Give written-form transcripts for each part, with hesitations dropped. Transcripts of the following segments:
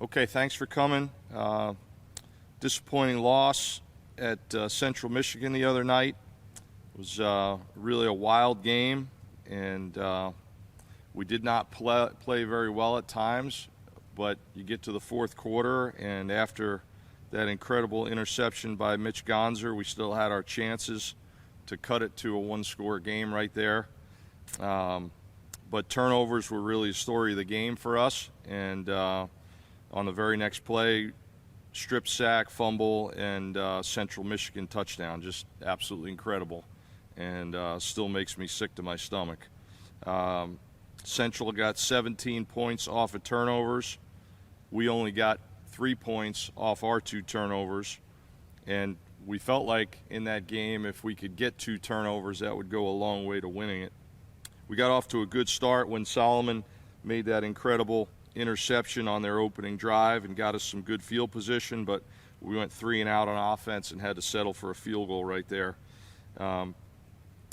Okay, thanks for coming. Disappointing loss at Central Michigan the other night. It was really a wild game, and we did not play very well at times, but you get to the fourth quarter, and after that incredible interception by Mitch Gonzer, we still had our chances to cut it to a one-score game right there. But turnovers were really the story of the game for us, and on the very next play, strip sack, fumble, and Central Michigan touchdown. Just absolutely incredible, and still makes me sick to my stomach. Central got 17 points off of turnovers. We only got 3 points off our 2 turnovers, and we felt like in that game if we could get 2 turnovers, that would go a long way to winning it. We got off to a good start when Solomon made that incredible interception on their opening drive and got us some good field position, but we went 3 and out on offense and had to settle for a field goal right there.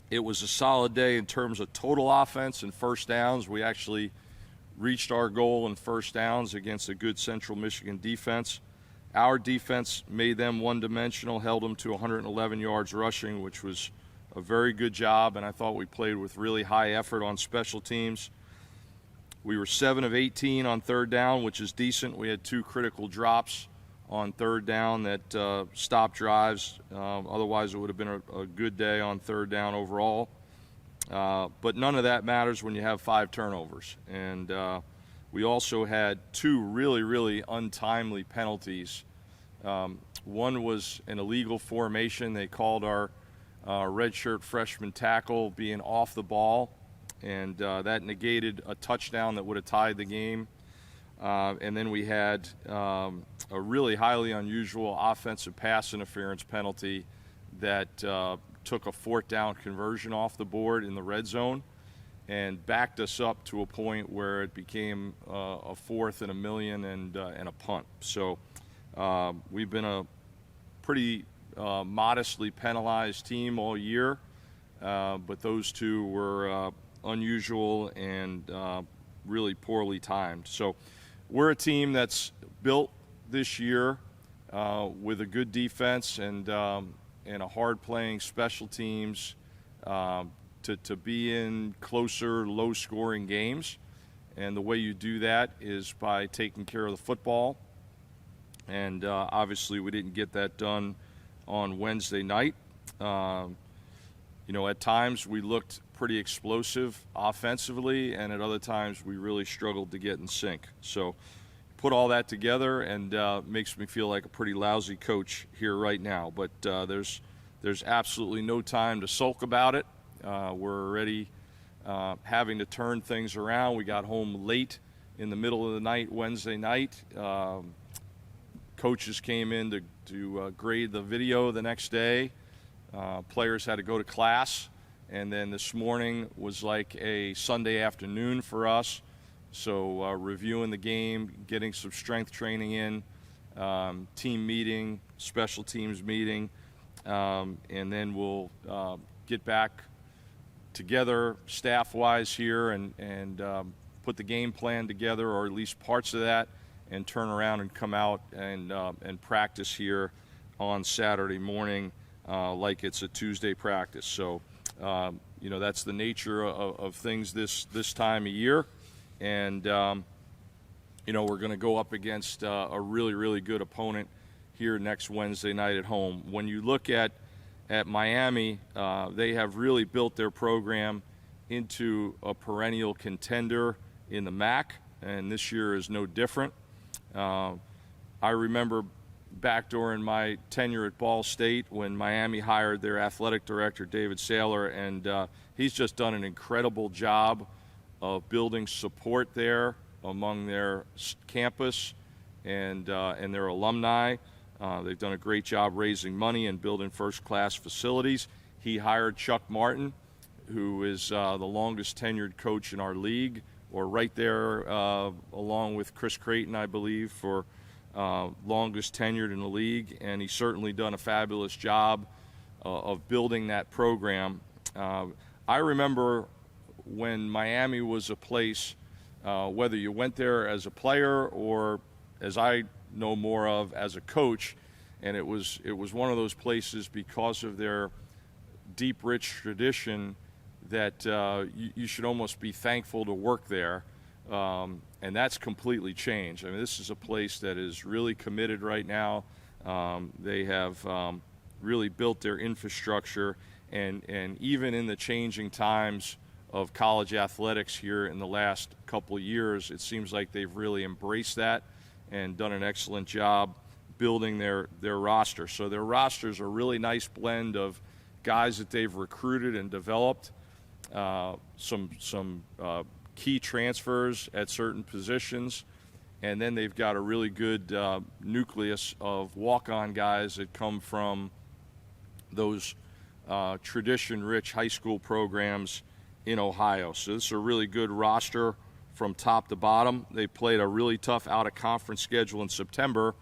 It was a solid day in terms of total offense and first downs. We actually reached our goal in first downs against a good Central Michigan defense. Our defense made them one-dimensional, held them to 111 yards rushing, which was a very good job, and I thought we played with really high effort on special teams. We were 7 of 18 on third down, which is decent. We had 2 critical drops on third down that stopped drives. Otherwise, it would have been a good day on third down overall. But none of that matters when you have 5 turnovers. And we also had 2 really, really untimely penalties. One was an illegal formation. They called our redshirt freshman tackle being off the ball, and that negated a touchdown that would have tied the game. And then we had a really highly unusual offensive pass interference penalty that took a 4th down conversion off the board in the red zone and backed us up to a point where it became a 4th and 1,000,000 and a punt. So we've been a pretty modestly penalized team all year, but those 2 were unusual and really poorly timed. So we're a team that's built this year with a good defense and a hard-playing special teams to be in closer, low-scoring games. And the way you do that is by taking care of the football. And obviously we didn't get that done on Wednesday night. At times we looked pretty explosive offensively, and at other times we really struggled to get in sync. So put all that together and makes me feel like a pretty lousy coach here right now. But there's absolutely no time to sulk about it. We're already having to turn things around. We got home late in the middle of the night Wednesday night. Coaches came in to grade the video the next day. Players had to go to class, and then this morning was like a Sunday afternoon for us. So reviewing the game, getting some strength training in, team meeting, special teams meeting, and then we'll get back together staff-wise here and put the game plan together, or at least parts of that, and turn around and come out and practice here on Saturday morning like it's a Tuesday practice. So, that's the nature of things this time of year. And, we're going to go up against a really, really good opponent here next Wednesday night at home. When you look at Miami, they have really built their program into a perennial contender in the MAC, and this year is no different. I remember back during my tenure at Ball State when Miami hired their athletic director, David Saylor, and he's just done an incredible job of building support there among their campus and their alumni. They've done a great job raising money and building first-class facilities. He hired Chuck Martin, who is the longest tenured coach in our league, or right there along with Chris Creighton, I believe, for longest tenured in the league. And he's certainly done a fabulous job of building that program. I remember when Miami was a place, whether you went there as a player or as I know more of as a coach, and it was one of those places because of their deep, rich tradition that you should almost be thankful to work there, and that's completely changed. I mean, this is a place that is really committed right now. They have really built their infrastructure, and even in the changing times of college athletics here in the last couple of years, it seems like they've really embraced that and done an excellent job building their roster. So their roster's a really nice blend of guys that they've recruited and developed, some key transfers at certain positions, and then they've got a really good nucleus of walk-on guys that come from those tradition-rich high school programs in Ohio. So this is a really good roster from top to bottom. They played a really tough out-of-conference schedule in September,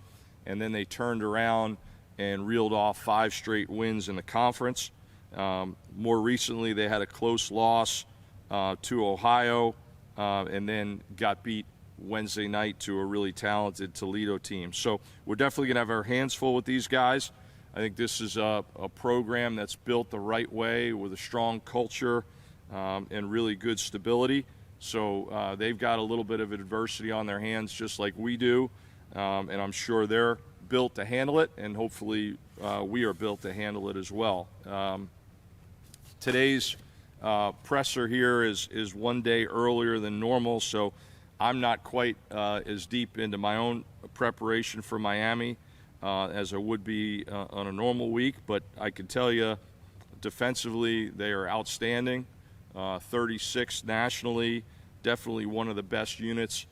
and then they turned around and reeled off 5 straight wins in the conference. More recently, they had a close loss to Ohio, and then got beat Wednesday night to a really talented Toledo team. So we're definitely going to have our hands full with these guys. I think this is a program that's built the right way with a strong culture and really good stability. So they've got a little bit of adversity on their hands just like we do, and I'm sure they're built to handle it, and hopefully we are built to handle it as well. Today's presser here is one day earlier than normal, so I'm not quite as deep into my own preparation for Miami as I would be on a normal week, but I can tell you defensively they are outstanding. 36 nationally, definitely one of the best units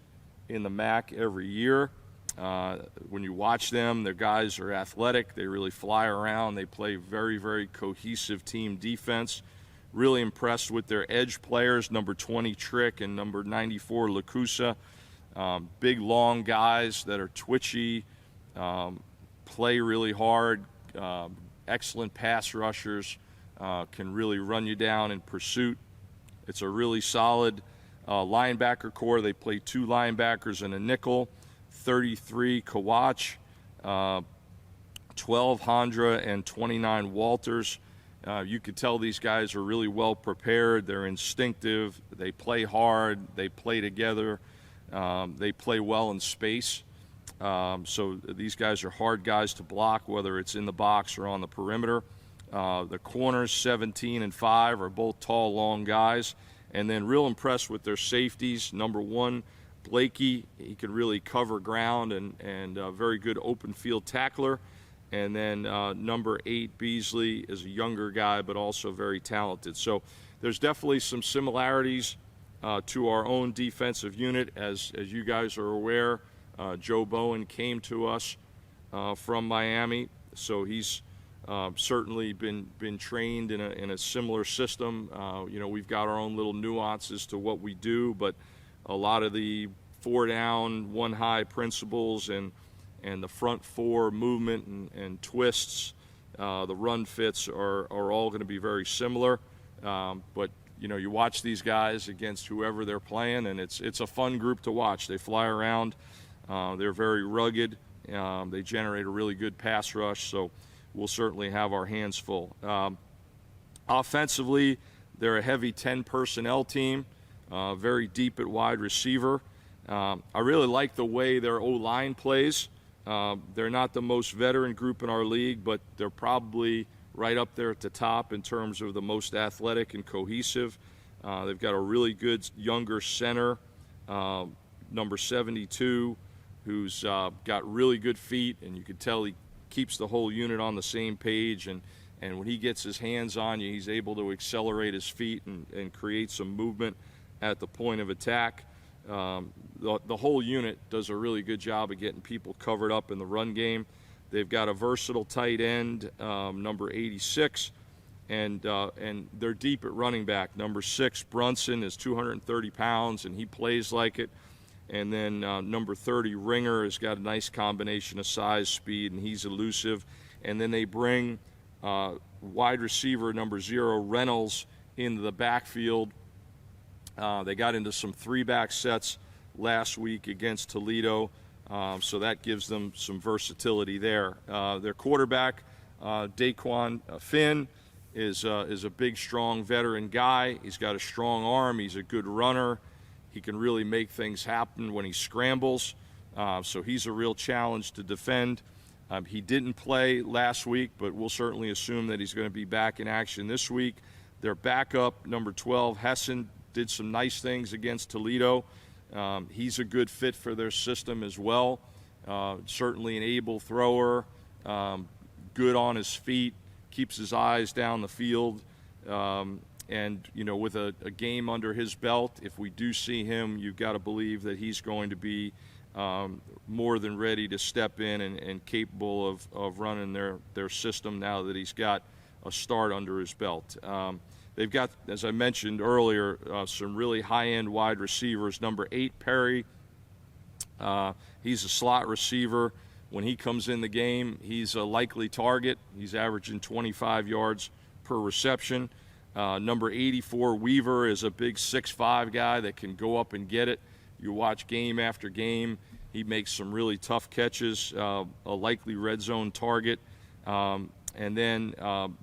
in the MAC every year. When you watch them, their guys are athletic. They really fly around. They play very, very cohesive team defense. Really impressed with their edge players, number 20 Trick and number 94 Lacusa. Big, long guys that are twitchy, play really hard, excellent pass rushers, can really run you down in pursuit. It's a really solid linebacker core. They play 2 linebackers and a nickel, 33 Kawach, 12 Hondra, and 29 Walters. You could tell these guys are really well prepared. They're instinctive. They play hard. They play together. They play well in space. So these guys are hard guys to block, whether it's in the box or on the perimeter. The corners, 17 and 5, are both tall, long guys. And then real impressed with their safeties. Number 1, Blakey, he can really cover ground and very good open field tackler. And then number 8, Beasley, is a younger guy but also very talented. So there's definitely some similarities to our own defensive unit. As you guys are aware, Joe Bowen came to us from Miami, so he's certainly been trained in a similar system. We've got our own little nuances to what we do, but a lot of the 4 down, 1 high principles and the front 4 movement and twists, the run fits are all going to be very similar. But you watch these guys against whoever they're playing, and it's a fun group to watch. They fly around. They're very rugged. They generate a really good pass rush, so we'll certainly have our hands full. Offensively, they're a heavy 10 personnel team, very deep at wide receiver. I really like the way their O-line plays. They're not the most veteran group in our league, but they're probably right up there at the top in terms of the most athletic and cohesive. They've got a really good younger center, number 72, who's got really good feet, and you can tell he keeps the whole unit on the same page, and when he gets his hands on you, he's able to accelerate his feet and create some movement at the point of attack. The whole unit does a really good job of getting people covered up in the run game. They've got a versatile tight end, number 86, and they're deep at running back. Number 6, Brunson, is 230 pounds, and he plays like it. And then number 30, Ringer, has got a nice combination of size, speed, and he's elusive. And then they bring wide receiver number 0, Reynolds, into the backfield. They got into some 3-back sets last week against Toledo. So that gives them some versatility there. Their quarterback, Daquan Finn, is a big, strong veteran guy. He's got a strong arm. He's a good runner. He can really make things happen when he scrambles. So he's a real challenge to defend. He didn't play last week, but we'll certainly assume that he's going to be back in action this week. Their backup, number 12, Hessen, did some nice things against Toledo. He's a good fit for their system as well. Certainly an able thrower, good on his feet, keeps his eyes down the field. And, with a game under his belt, if we do see him, you've got to believe that he's going to be more than ready to step in and capable of running their system now that he's got a start under his belt. They've got, as I mentioned earlier, some really high-end wide receivers. Number 8, Perry, he's a slot receiver. When he comes in the game, he's a likely target. He's averaging 25 yards per reception. Number 84, Weaver, is a big 6'5" guy that can go up and get it. You watch game after game, he makes some really tough catches, a likely red zone target. And then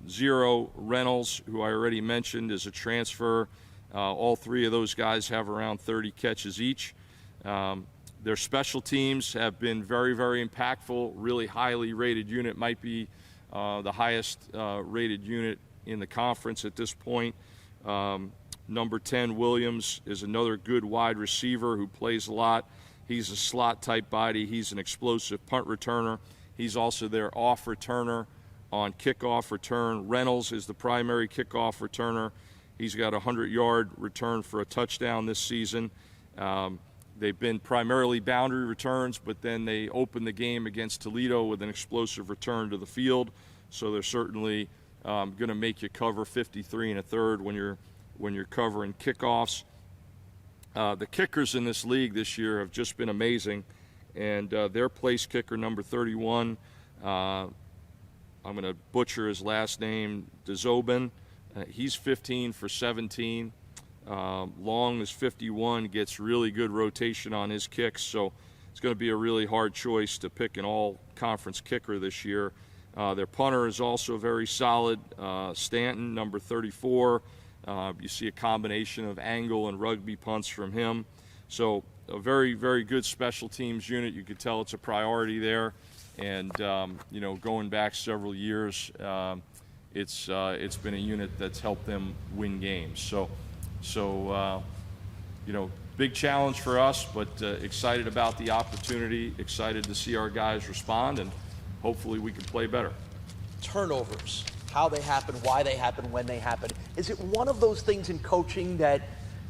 0, Reynolds, who I already mentioned, is a transfer. All three of those guys have around 30 catches each. Their special teams have been very, very impactful, really highly rated unit, might be the highest rated unit in the conference at this point. Number 10, Williams, is another good wide receiver who plays a lot. He's a slot-type body. He's an explosive punt returner. He's also their off returner on kickoff return. Reynolds is the primary kickoff returner. He's got a 100-yard return for a touchdown this season. They've been primarily boundary returns, but then they opened the game against Toledo with an explosive return to the field. So they're certainly going to make you cover 53 1/3 when you're covering kickoffs. The kickers in this league this year have just been amazing, and their place kicker, number 31, I'm going to butcher his last name, Dzobin. He's 15 for 17. Long is 51, gets really good rotation on his kicks, so it's going to be a really hard choice to pick an all-conference kicker this year. Their punter is also very solid, Stanton, number 34. You see a combination of angle and rugby punts from him. So a very, very good special teams unit. You could tell it's a priority there. And, going back several years, it's been a unit that's helped them win games. So big challenge for us, but excited about the opportunity, excited to see our guys respond, and hopefully we can play better. Turnovers, how they happen, why they happen, when they happen. Is it one of those things in coaching that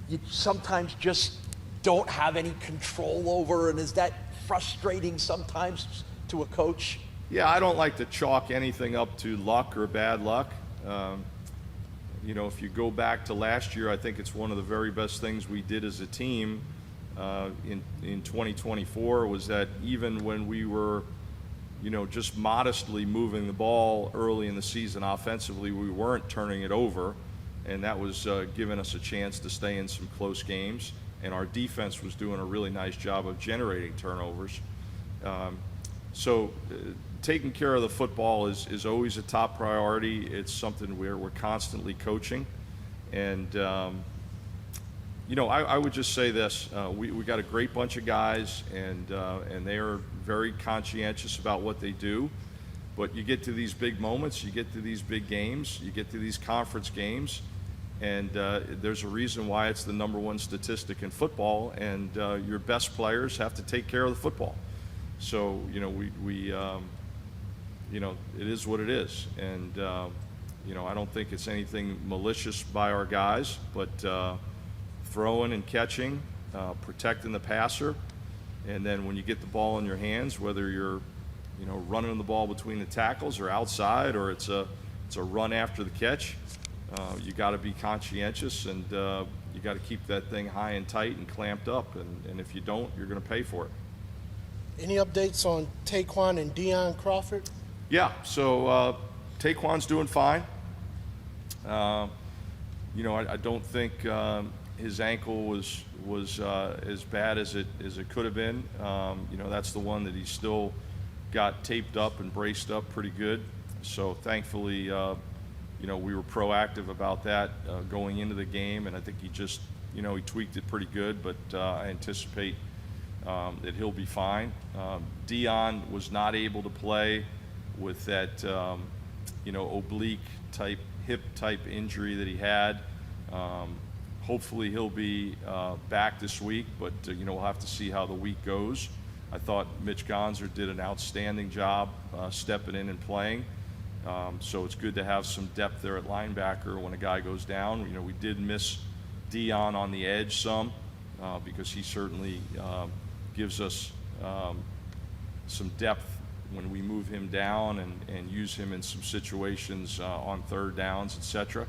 you sometimes just don't have any control over, and is that frustrating sometimes to a coach? Yeah, I don't like to chalk anything up to luck or bad luck. If you go back to last year, I think it's one of the very best things we did as a team in 2024 was that even when we were, just modestly moving the ball early in the season offensively, we weren't turning it over, and that was giving us a chance to stay in some close games, and our defense was doing a really nice job of generating turnovers. Taking care of the football is always a top priority. It's something where we're constantly coaching. And, I would just say this. We got a great bunch of guys, and they are very conscientious about what they do. But you get to these big moments, you get to these big games, you get to these conference games, and there's a reason why it's the number one statistic in football, and your best players have to take care of the football. So, it is what it is. And, I don't think it's anything malicious by our guys, but throwing and catching, protecting the passer, and then when you get the ball in your hands, whether you're, running the ball between the tackles or outside, or it's a run after the catch, you got to be conscientious, and you got to keep that thing high and tight and clamped up. And if you don't, you're going to pay for it. Any updates on Taquan and Deion Crawford? Yeah, so Taquan's doing fine. I don't think his ankle was as bad as it could have been. You know, that's the one that he still got taped up and braced up pretty good. So thankfully, you know, we were proactive about that going into the game, and I think he just, you know, he tweaked it pretty good. But I anticipate that he'll be fine. Dion was not able to play with that, you know, oblique type, hip type injury that he had. Hopefully he'll be back this week, but you know, we'll have to see how the week goes. I thought Mitch Gonzer did an outstanding job stepping in and playing. So it's good to have some depth there at linebacker when a guy goes down. You know, we did miss Dion on the edge some because he certainly gives us some depth when we move him down and use him in some situations on third downs, etc.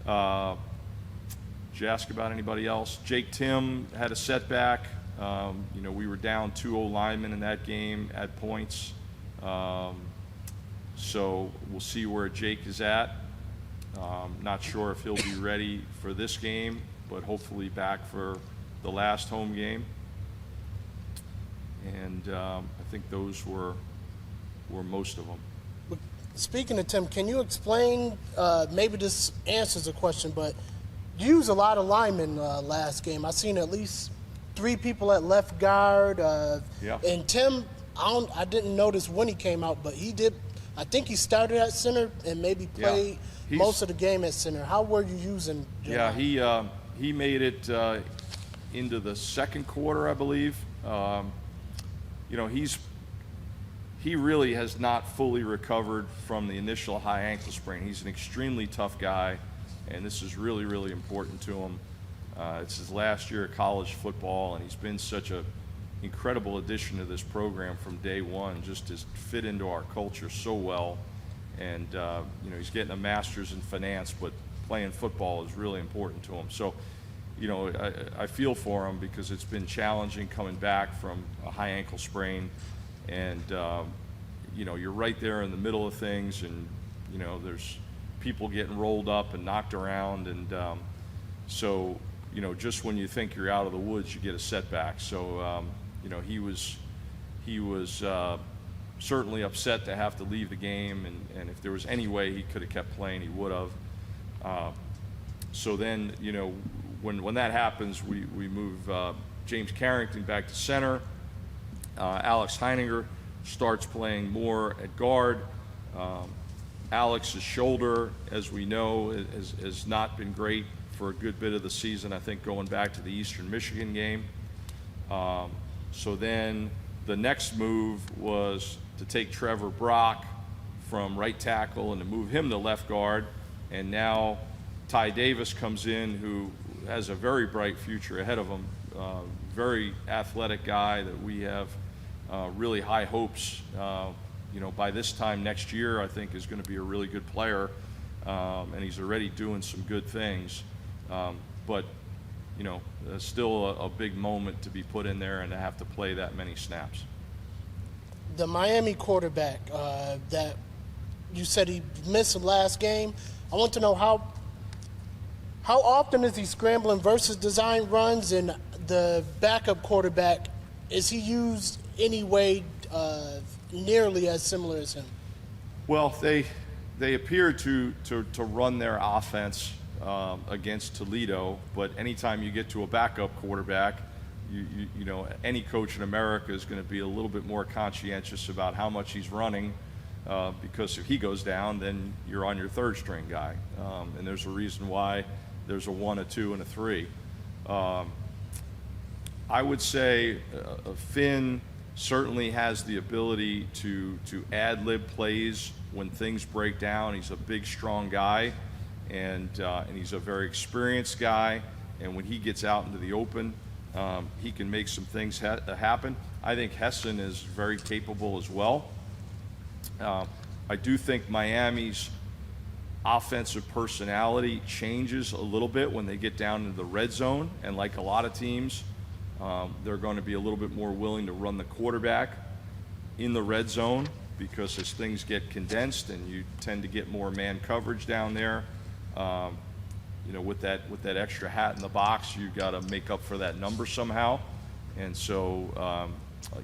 Did you ask about anybody else? Jake Tim had a setback. You know, we were down 2 O-linemen in that game at points. So we'll see where Jake is at. Not sure if he'll be ready for this game, but hopefully back for the last home game. And I think those were most of them. Speaking of Tim, can you explain, maybe this answers the question, but you used a lot of linemen last game. I seen at least 3 people at left guard. Yeah. And Tim, I didn't notice when he came out, but he did. I think he started at center and maybe played most of the game at center. How were you using him? Yeah, he made it into the second quarter, I believe. You know, he really has not fully recovered from the initial high ankle sprain. He's an extremely tough guy, and this is really, really important to him. It's his last year of college football, and he's been such an incredible addition to this program from day one, just to fit into our culture so well. And you know, he's getting a master's in finance, but playing football is really important to him. So, you know, I feel for him because it's been challenging coming back from a high ankle sprain. And you know, you're right there in the middle of things, and you know, there's people getting rolled up and knocked around, and so you know, just when you think you're out of the woods, you get a setback. So you know, he was certainly upset to have to leave the game, and if there was any way he could have kept playing, he would have. So then, you know, when that happens, we move James Carrington back to center. Alex Heininger starts playing more at guard. Alex's shoulder, as we know, has not been great for a good bit of the season, I think, going back to the Eastern Michigan game. So then the next move was to take Trevor Brock from right tackle and to move him to left guard. And now Ty Davis comes in, who has a very bright future ahead of him. Very athletic guy that we have really high hopes. You know, by this time next year, I think is going to be a really good player, and he's already doing some good things. But you know, still a big moment to be put in there and to have to play that many snaps. The Miami quarterback that you said he missed the last game, I want to know how often is he scrambling versus design runs, and the backup quarterback, is he used any way nearly as similar as him? Well, they appear to run their offense against Toledo, but anytime you get to a backup quarterback, you know, any coach in America is going to be a little bit more conscientious about how much he's running, because if he goes down, then you're on your third string guy, and there's a reason why there's a 1, a 2, and a 3. I would say Finn certainly has the ability to ad-lib plays when things break down. He's a big, strong guy, and he's a very experienced guy. And when he gets out into the open, he can make some things happen. I think Hessen is very capable as well. I do think Miami's offensive personality changes a little bit when they get down into the red zone, and like a lot of teams, they're going to be a little bit more willing to run the quarterback in the red zone, because as things get condensed and you tend to get more man coverage down there, with that extra hat in the box, you got to make up for that number somehow. And so,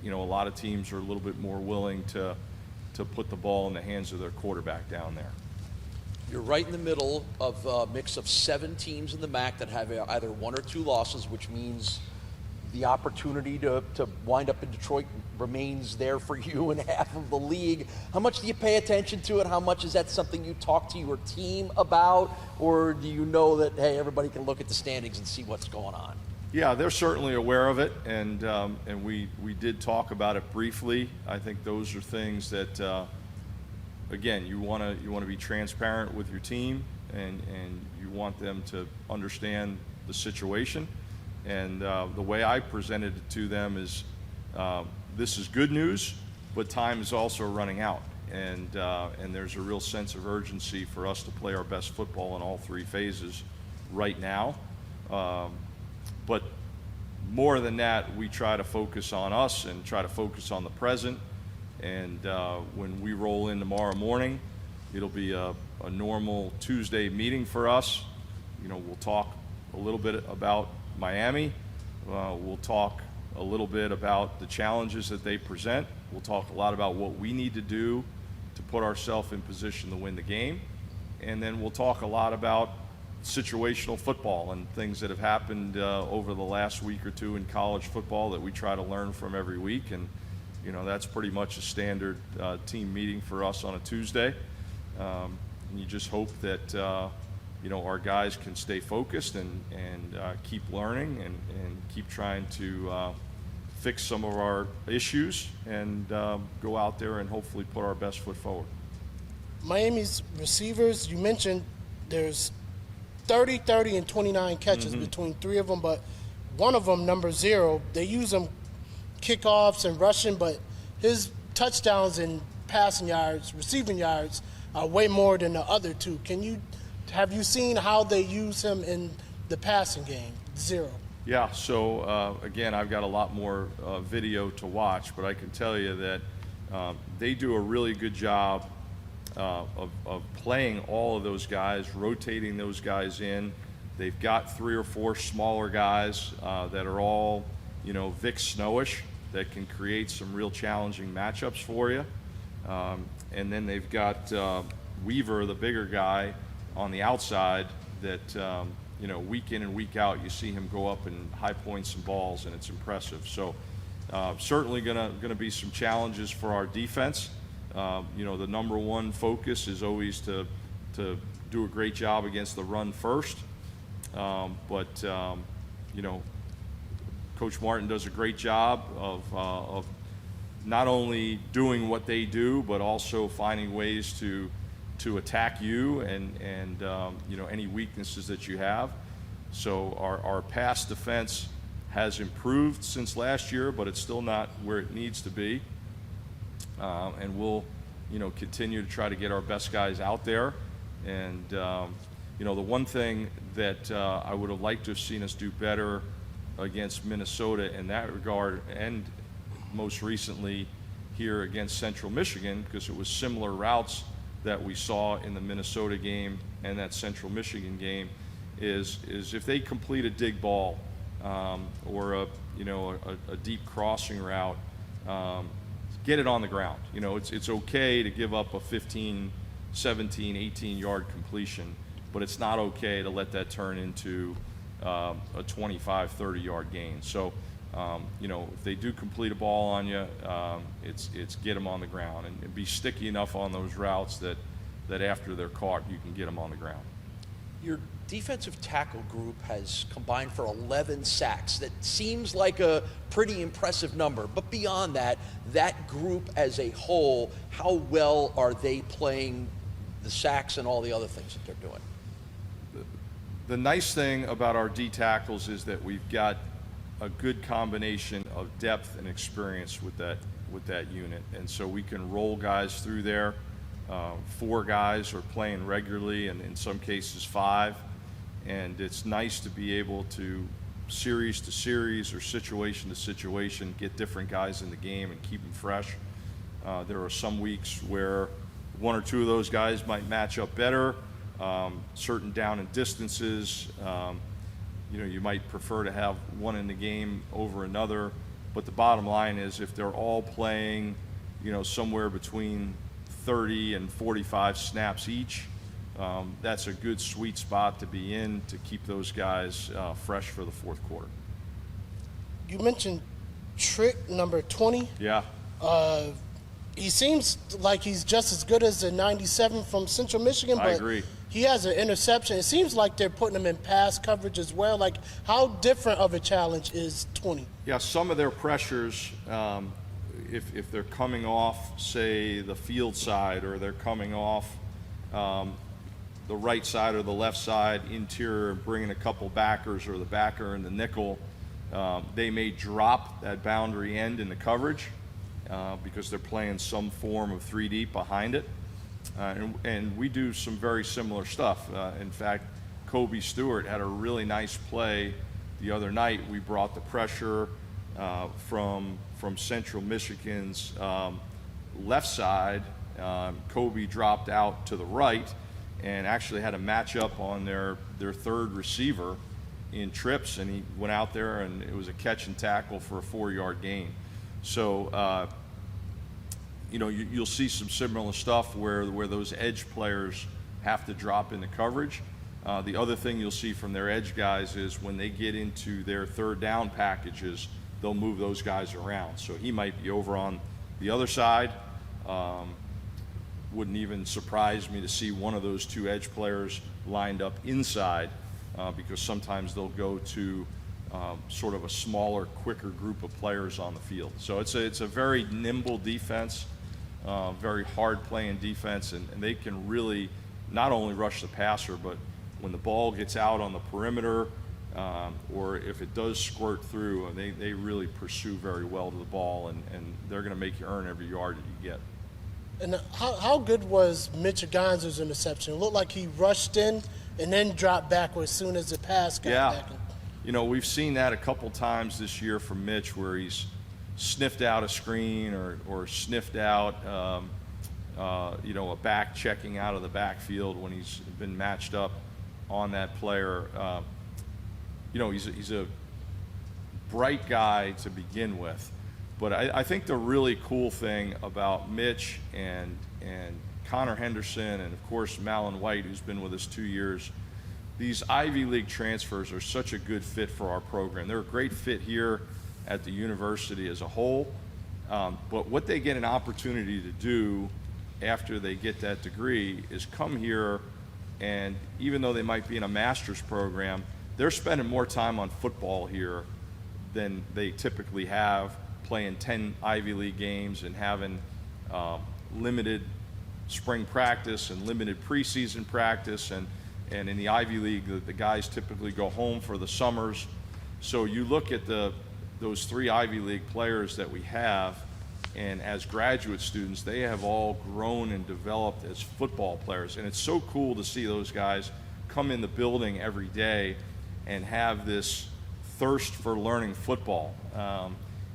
a lot of teams are a little bit more willing to put the ball in the hands of their quarterback down there. You're right in the middle of a mix of 7 teams in the MAC that have either 1 or 2 losses, which means the opportunity to wind up in Detroit remains there for you in half of the league. How much do you pay attention to it? How much is that something you talk to your team about? Or do you know that, hey, everybody can look at the standings and see what's going on? Yeah, they're certainly aware of it, and we did talk about it briefly. I think those are things that, again, you want to be transparent with your team, and you want them to understand the situation. And the way I presented it to them is, this is good news, but time is also running out, and there's a real sense of urgency for us to play our best football in all 3 phases right now. But more than that, we try to focus on us and try to focus on the present. And when we roll in tomorrow morning, it'll be a normal Tuesday meeting for us. We'll talk a little bit about Miami. We'll talk a little bit about the challenges that they present. We'll talk a lot about what we need to do to put ourselves in position to win the game. And then we'll talk a lot about situational football and things that have happened over the last week or 2 in college football that we try to learn from every week. And that's pretty much a standard team meeting for us on a Tuesday. And you just hope that our guys can stay focused and keep learning and keep trying to fix some of our issues and go out there and hopefully put our best foot forward. Miami's receivers, you mentioned there's 30, 30, and 29 catches between 3 of them, but one of them, number 0, they use him kickoffs and rushing, but his touchdowns and passing yards, receiving yards, are way more than the other 2. Have you seen how they use him in the passing game? 0. Yeah, so again, I've got a lot more video to watch, but I can tell you that they do a really good job of playing all of those guys, rotating those guys in. They've got 3 or 4 smaller guys that are all, Vic Snowish, that can create some real challenging matchups for you. And then they've got Weaver, the bigger guy, on the outside that, week in and week out, you see him go up and high point some balls, and it's impressive. So certainly gonna be some challenges for our defense. The number 1 focus is always to do a great job against the run first. But Coach Martin does a great job of not only doing what they do, but also finding ways to attack you and any weaknesses that you have. So our pass defense has improved since last year, but it's still not where it needs to be. And we'll continue to try to get our best guys out there. And the one thing that I would have liked to have seen us do better against Minnesota in that regard, and most recently here against Central Michigan, because it was similar routes that we saw in the Minnesota game and that Central Michigan game, is if they complete a dig ball or a deep crossing route, get it on the ground. It's okay to give up a 15, 17, 18-yard completion, but it's not okay to let that turn into a 25, 30-yard gain. So, if they do complete a ball on you, it's get them on the ground and be sticky enough on those routes that after they're caught, you can get them on the ground. Your defensive tackle group has combined for 11 sacks. That seems like a pretty impressive number. But beyond that, that group as a whole, how well are they playing the sacks and all the other things that they're doing? The nice thing about our D tackles is that we've got a good combination of depth and experience with that unit, and so we can roll guys through there. 4 guys are playing regularly, and in some cases 5, and it's nice to be able to series to series or situation to situation get different guys in the game and keep them fresh. There are some weeks where 1 or 2 of those guys might match up better. certain down and distances. You might prefer to have one in the game over another, but the bottom line is if they're all playing, somewhere between 30 and 45 snaps each, that's a good sweet spot to be in to keep those guys fresh for the fourth quarter. You mentioned trick number 20. Yeah. He seems like he's just as good as the 97 from Central Michigan, but I agree. He has an interception. It seems like they're putting him in pass coverage as well. Like, how different of a challenge is 20? Yeah, some of their pressures, if they're coming off, say, the field side, or they're coming off the right side or the left side, interior, bringing a couple backers or the backer and the nickel, they may drop that boundary end in the coverage because they're playing some form of 3 deep behind it. And we do some very similar stuff. In fact, Kobe Stewart had a really nice play the other night. We brought the pressure from Central Michigan's left side. Kobe dropped out to the right and actually had a matchup on their third receiver in trips, and he went out there and it was a catch and tackle for a 4-yard gain. So you'll see some similar stuff where those edge players have to drop into coverage. The other thing you'll see from their edge guys is when they get into their third down packages, they'll move those guys around. So he might be over on the other side. Wouldn't even surprise me to see one of those two edge players lined up inside because sometimes they'll go to sort of a smaller, quicker group of players on the field. So it's a very nimble defense, very hard-playing defense, and they can really not only rush the passer, but when the ball gets out on the perimeter or if it does squirt through, they really pursue very well to the ball, and they're going to make you earn every yard that you get. And how good was Mitch Gonz's interception? It looked like he rushed in and then dropped backward as soon as the pass got back in. We've seen that a couple times this year from Mitch where he's sniffed out a screen or sniffed out, a back checking out of the backfield when he's been matched up on that player. He's a bright guy to begin with. But I think the really cool thing about Mitch and Connor Henderson and, of course, Malin White, who's been with us 2 years, these Ivy League transfers are such a good fit for our program. They're a great fit here at the university as a whole. But what they get an opportunity to do after they get that degree is come here, and even though they might be in a master's program, they're spending more time on football here than they typically have, playing 10 Ivy League games and having limited spring practice and limited preseason practice. And in the Ivy League, the guys typically go home for the summers. So you look at those 3 Ivy League players that we have, and as graduate students, they have all grown and developed as football players. And it's so cool to see those guys come in the building every day and have this thirst for learning football.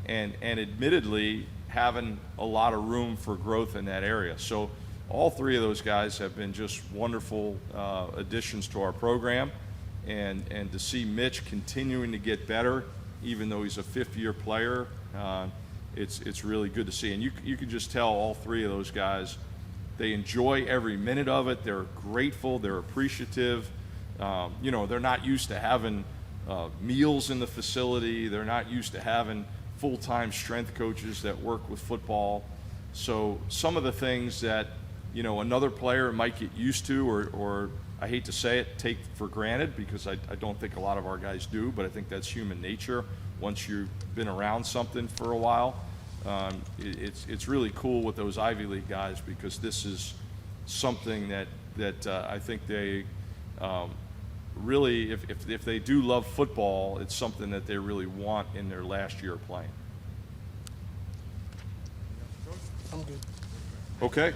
And admittedly having a lot of room for growth in that area. So all 3 of those guys have been just wonderful additions to our program, and to see Mitch continuing to get better, even though he's a 5th-year player, it's really good to see. And you can just tell all 3 of those guys, they enjoy every minute of it. They're grateful. They're appreciative. They're not used to having meals in the facility. They're not used to having full-time strength coaches that work with football. So some of the things that another player might get used to, or I hate to say it, take for granted, because I don't think a lot of our guys do, but I think that's human nature. Once you've been around something for a while, it's really cool with those Ivy League guys, because this is something that I think they really, if they do love football, it's something that they really want in their last year of playing. I'm good. Okay.